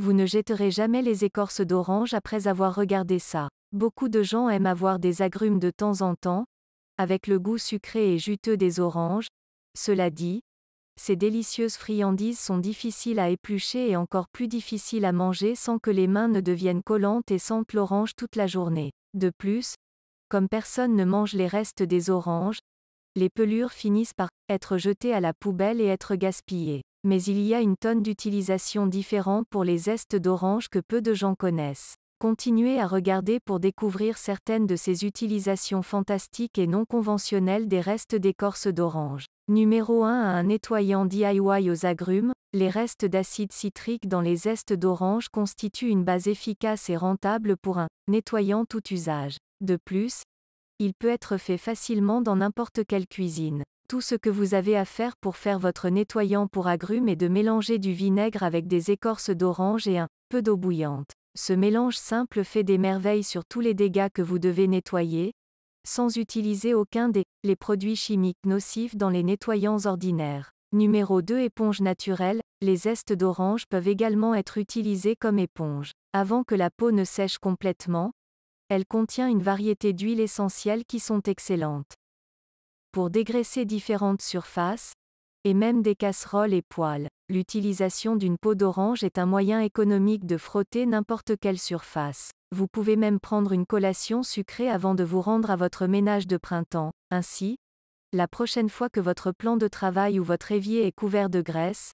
Vous ne jetterez jamais les écorces d'orange après avoir regardé ça. Beaucoup de gens aiment avoir des agrumes de temps en temps, avec le goût sucré et juteux des oranges. Cela dit, ces délicieuses friandises sont difficiles à éplucher et encore plus difficiles à manger sans que les mains ne deviennent collantes et sentent l'orange toute la journée. De plus, comme personne ne mange les restes des oranges, les pelures finissent par être jetées à la poubelle et être gaspillées. Mais il y a une tonne d'utilisations différentes pour les zestes d'orange que peu de gens connaissent. Continuez à regarder pour découvrir certaines de ces utilisations fantastiques et non conventionnelles des restes d'écorce d'orange. Numéro 1. Un nettoyant DIY aux agrumes. Les restes d'acide citrique dans les zestes d'orange constituent une base efficace et rentable pour un nettoyant tout usage. De plus, il peut être fait facilement dans n'importe quelle cuisine. Tout ce que vous avez à faire pour faire votre nettoyant pour agrumes est de mélanger du vinaigre avec des écorces d'orange et un peu d'eau bouillante. Ce mélange simple fait des merveilles sur tous les dégâts que vous devez nettoyer, sans utiliser aucun des les produits chimiques nocifs dans les nettoyants ordinaires. Numéro 2. Éponge naturelle. Les zestes d'orange peuvent également être utilisés comme éponge. Avant que la peau ne sèche complètement, elle contient une variété d'huiles essentielles qui sont excellentes pour dégraisser différentes surfaces, et même des casseroles et poêles. L'utilisation d'une peau d'orange est un moyen économique de frotter n'importe quelle surface. Vous pouvez même prendre une collation sucrée avant de vous rendre à votre ménage de printemps. Ainsi, la prochaine fois que votre plan de travail ou votre évier est couvert de graisse,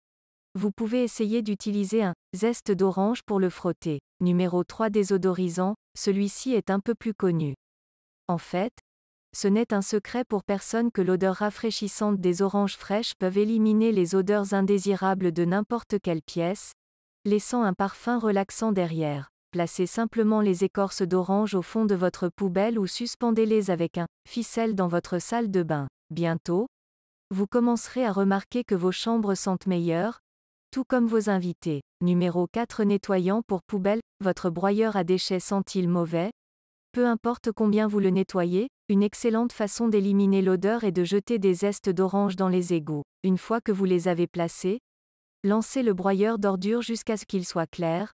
vous pouvez essayer d'utiliser un zeste d'orange pour le frotter. Numéro 3. Désodorisant. Celui-ci est un peu plus connu. En fait, ce n'est un secret pour personne que l'odeur rafraîchissante des oranges fraîches peuvent éliminer les odeurs indésirables de n'importe quelle pièce, laissant un parfum relaxant derrière. Placez simplement les écorces d'orange au fond de votre poubelle ou suspendez-les avec un ficelle dans votre salle de bain. Bientôt, vous commencerez à remarquer que vos chambres sentent meilleures, tout comme vos invités. Numéro 4. Nettoyant pour poubelle. Votre broyeur à déchets sent-il mauvais? Peu importe combien vous le nettoyez, une excellente façon d'éliminer l'odeur est de jeter des zestes d'orange dans les égouts. Une fois que vous les avez placés, lancez le broyeur d'ordures jusqu'à ce qu'il soit clair,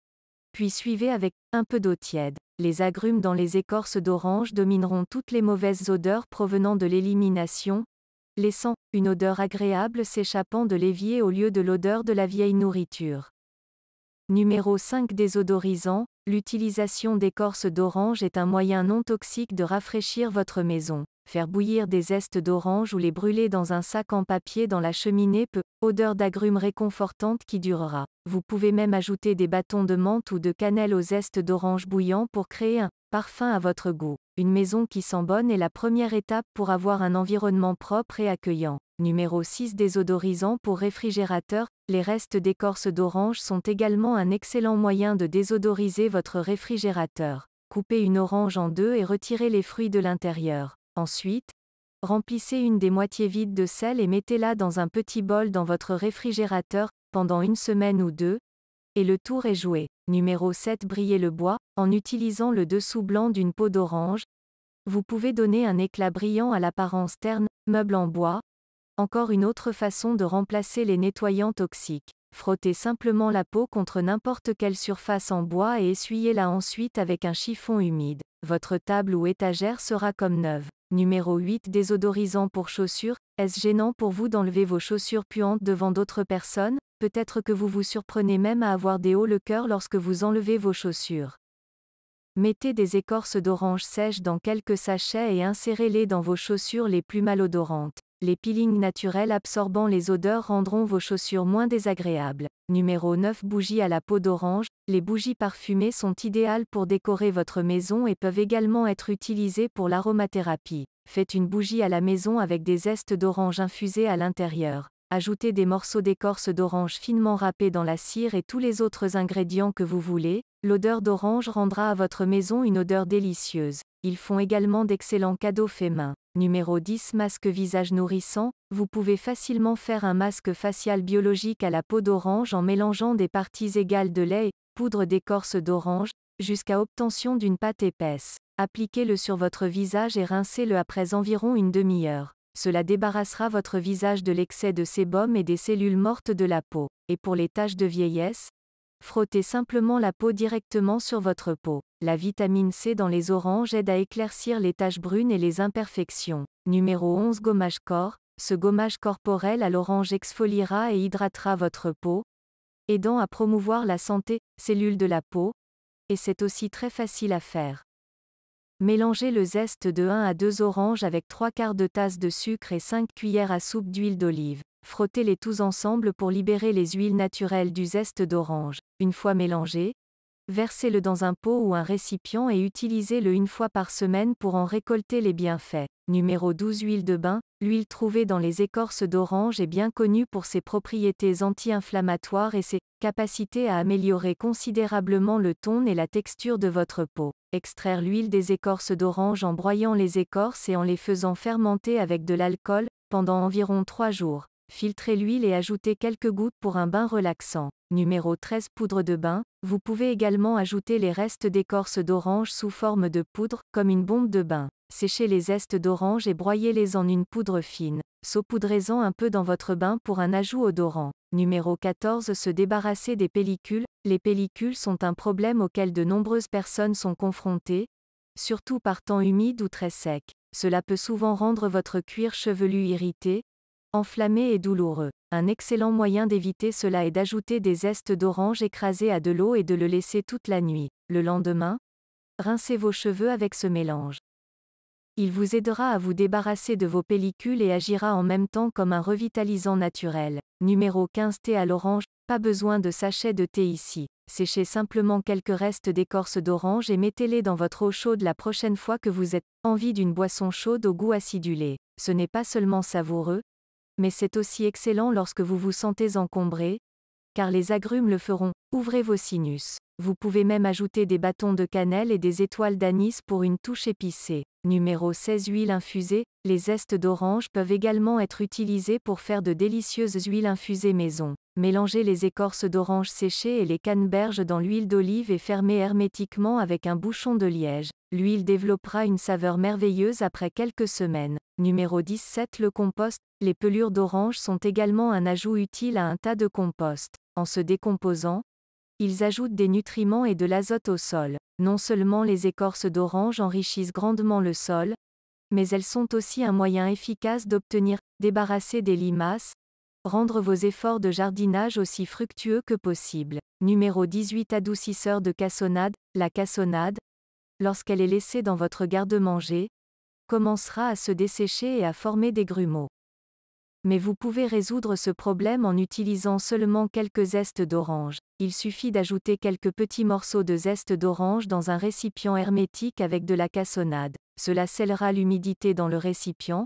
puis suivez avec un peu d'eau tiède. Les agrumes dans les écorces d'orange domineront toutes les mauvaises odeurs provenant de l'élimination, laissant une odeur agréable s'échappant de l'évier au lieu de l'odeur de la vieille nourriture. Numéro 5. Désodorisant. L'utilisation d'écorce d'orange est un moyen non toxique de rafraîchir votre maison. Faire bouillir des zestes d'orange ou les brûler dans un sac en papier dans la cheminée peut, odeur d'agrumes réconfortante qui durera. Vous pouvez même ajouter des bâtons de menthe ou de cannelle aux zestes d'orange bouillants pour créer un parfum à votre goût. Une maison qui sent bonne est la première étape pour avoir un environnement propre et accueillant. Numéro 6. Désodorisant pour réfrigérateur. Les restes d'écorce d'orange sont également un excellent moyen de désodoriser votre réfrigérateur. Coupez une orange en deux et retirez les fruits de l'intérieur. Ensuite, remplissez une des moitiés vides de sel et mettez-la dans un petit bol dans votre réfrigérateur, pendant une semaine ou deux, et le tour est joué. Numéro 7. Briller le bois. En utilisant le dessous blanc d'une peau d'orange, vous pouvez donner un éclat brillant à l'apparence terne, meuble en bois. Encore une autre façon de remplacer les nettoyants toxiques. Frottez simplement la peau contre n'importe quelle surface en bois et essuyez-la ensuite avec un chiffon humide. Votre table ou étagère sera comme neuve. Numéro 8. Désodorisant pour chaussures. Est-ce gênant pour vous d'enlever vos chaussures puantes devant d'autres personnes? Peut-être que vous vous surprenez même à avoir des hauts le cœur lorsque vous enlevez vos chaussures. Mettez des écorces d'orange sèches dans quelques sachets et insérez-les dans vos chaussures les plus malodorantes. Les peelings naturels absorbant les odeurs rendront vos chaussures moins désagréables. Numéro 9. Bougies à la peau d'orange. Les bougies parfumées sont idéales pour décorer votre maison et peuvent également être utilisées pour l'aromathérapie. Faites une bougie à la maison avec des zestes d'orange infusés à l'intérieur. Ajoutez des morceaux d'écorce d'orange finement râpés dans la cire et tous les autres ingrédients que vous voulez. L'odeur d'orange rendra à votre maison une odeur délicieuse. Ils font également d'excellents cadeaux faits main. Numéro 10. Masque visage nourrissant. Vous pouvez facilement faire un masque facial biologique à la peau d'orange en mélangeant des parties égales de lait et poudre d'écorce d'orange, jusqu'à obtention d'une pâte épaisse. Appliquez-le sur votre visage et rincez-le après environ une demi-heure. Cela débarrassera votre visage de l'excès de sébum et des cellules mortes de la peau. Et pour les taches de vieillesse, Frottez simplement la peau directement sur votre peau. La vitamine C dans les oranges aide à éclaircir les taches brunes et les imperfections. Numéro 11. Gommage corps. Ce gommage corporel à l'orange exfoliera et hydratera votre peau, aidant à promouvoir la santé, cellules de la peau, et c'est aussi très facile à faire. Mélangez le zeste de 1 à 2 oranges avec 3/4 de tasse de sucre et 5 cuillères à soupe d'huile d'olive. Frottez-les tous ensemble pour libérer les huiles naturelles du zeste d'orange. Une fois mélangé, versez-le dans un pot ou un récipient et utilisez-le une fois par semaine pour en récolter les bienfaits. Numéro 12. Huile de bain. L'huile trouvée dans les écorces d'orange est bien connue pour ses propriétés anti-inflammatoires et ses capacités à améliorer considérablement le ton et la texture de votre peau. Extraire l'huile des écorces d'orange en broyant les écorces et en les faisant fermenter avec de l'alcool, pendant environ 3 jours. Filtrez l'huile et ajoutez quelques gouttes pour un bain relaxant. Numéro 13. Poudre de bain. Vous pouvez également ajouter les restes d'écorce d'orange sous forme de poudre, comme une bombe de bain. Séchez les zestes d'orange et broyez-les en une poudre fine. Saupoudrez-en un peu dans votre bain pour un ajout odorant. Numéro 14. Se débarrasser des pellicules. Les pellicules sont un problème auquel de nombreuses personnes sont confrontées, surtout par temps humide ou très sec. Cela peut souvent rendre votre cuir chevelu irrité, enflammé et douloureux. Un excellent moyen d'éviter cela est d'ajouter des zestes d'orange écrasés à de l'eau et de le laisser toute la nuit. Le lendemain, rincez vos cheveux avec ce mélange. Il vous aidera à vous débarrasser de vos pellicules et agira en même temps comme un revitalisant naturel. Numéro 15. Thé à l'orange. Pas besoin de sachet de thé ici. Séchez simplement quelques restes d'écorce d'orange et mettez-les dans votre eau chaude la prochaine fois que vous êtes envie d'une boisson chaude au goût acidulé. Ce n'est pas seulement savoureux, mais c'est aussi excellent lorsque vous vous sentez encombré, car les agrumes le feront. Ouvrez vos sinus. Vous pouvez même ajouter des bâtons de cannelle et des étoiles d'anis pour une touche épicée. Numéro 16. Huile infusée. Les zestes d'orange peuvent également être utilisés pour faire de délicieuses huiles infusées maison. Mélangez les écorces d'orange séchées et les canneberges dans l'huile d'olive et fermez hermétiquement avec un bouchon de liège. L'huile développera une saveur merveilleuse après quelques semaines. Numéro 17. Le compost. Les pelures d'orange sont également un ajout utile à un tas de compost. En se décomposant, ils ajoutent des nutriments et de l'azote au sol. Non seulement les écorces d'orange enrichissent grandement le sol, mais elles sont aussi un moyen efficace d'obtenir, débarrasser des limaces, rendre vos efforts de jardinage aussi fructueux que possible. Numéro 18. Adoucisseur de cassonade. La cassonade, lorsqu'elle est laissée dans votre garde-manger, commencera à se dessécher et à former des grumeaux. Mais vous pouvez résoudre ce problème en utilisant seulement quelques zestes d'orange. Il suffit d'ajouter quelques petits morceaux de zeste d'orange dans un récipient hermétique avec de la cassonade. Cela scellera l'humidité dans le récipient,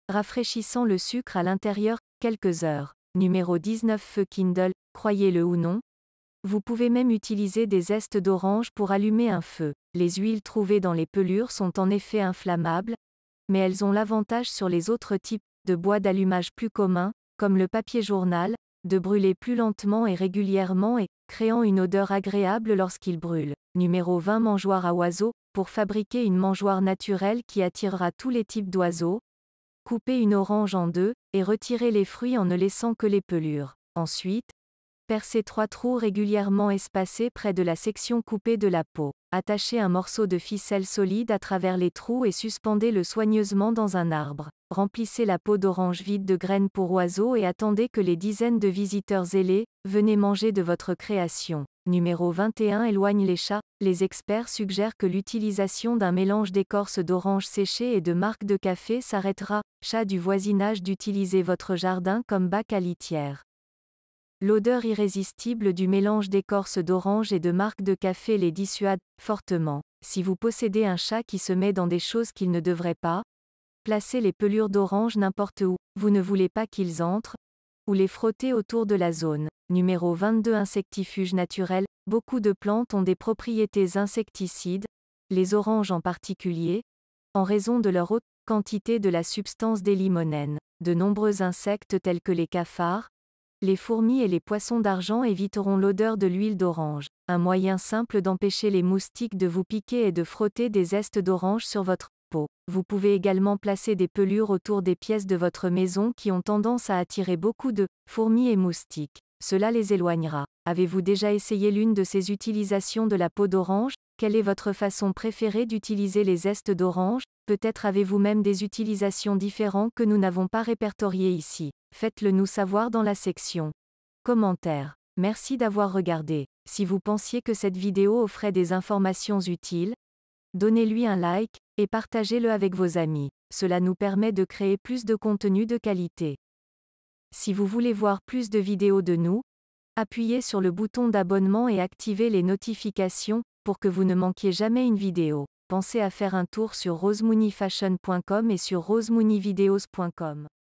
rafraîchissant le sucre à l'intérieur quelques heures. Numéro 19. Feu Kindle. Croyez-le ou non, vous pouvez même utiliser des zestes d'orange pour allumer un feu. Les huiles trouvées dans les pelures sont en effet inflammables, mais elles ont l'avantage sur les autres types de bois d'allumage plus communs, comme le papier journal, de brûler plus lentement et régulièrement et créant une odeur agréable lorsqu'il brûle. Numéro 20. Mangeoire à oiseaux. Pour fabriquer une mangeoire naturelle qui attirera tous les types d'oiseaux, coupez une orange en deux, et retirez les fruits en ne laissant que les pelures. Ensuite, percez 3 trous régulièrement espacés près de la section coupée de la peau. Attachez un morceau de ficelle solide à travers les trous et suspendez-le soigneusement dans un arbre. Remplissez la peau d'orange vide de graines pour oiseaux et attendez que les dizaines de visiteurs zélés venez manger de votre création. Numéro 21. Éloigne les chats. Les experts suggèrent que l'utilisation d'un mélange d'écorce d'orange séchée et de marc de café s'arrêtera. Chats du voisinage d'utiliser votre jardin comme bac à litière. L'odeur irrésistible du mélange d'écorce d'orange et de marc de café les dissuade fortement. Si vous possédez un chat qui se met dans des choses qu'il ne devrait pas, placez les pelures d'orange n'importe où, vous ne voulez pas qu'ils entrent, ou les frotter autour de la zone. Numéro 22. Insectifuge naturel. Beaucoup de plantes ont des propriétés insecticides, les oranges en particulier, en raison de leur haute quantité de la substance des limonènes. De nombreux insectes tels que les cafards, les fourmis et les poissons d'argent éviteront l'odeur de l'huile d'orange. Un moyen simple d'empêcher les moustiques de vous piquer est de frotter des zestes d'orange sur votre peau. Vous pouvez également placer des pelures autour des pièces de votre maison qui ont tendance à attirer beaucoup de fourmis et moustiques. Cela les éloignera. Avez-vous déjà essayé l'une de ces utilisations de la peau d'orange? Quelle est votre façon préférée d'utiliser les zestes d'orange? Peut-être avez-vous même des utilisations différentes que nous n'avons pas répertoriées ici. Faites-le nous savoir dans la section commentaires. Merci d'avoir regardé. Si vous pensiez que cette vidéo offrait des informations utiles, donnez-lui un like, et partagez-le avec vos amis. Cela nous permet de créer plus de contenu de qualité. Si vous voulez voir plus de vidéos de nous, appuyez sur le bouton d'abonnement et activez les notifications, pour que vous ne manquiez jamais une vidéo. Pensez à faire un tour sur rosemooneyfashion.com et sur rosemooneyvideos.com.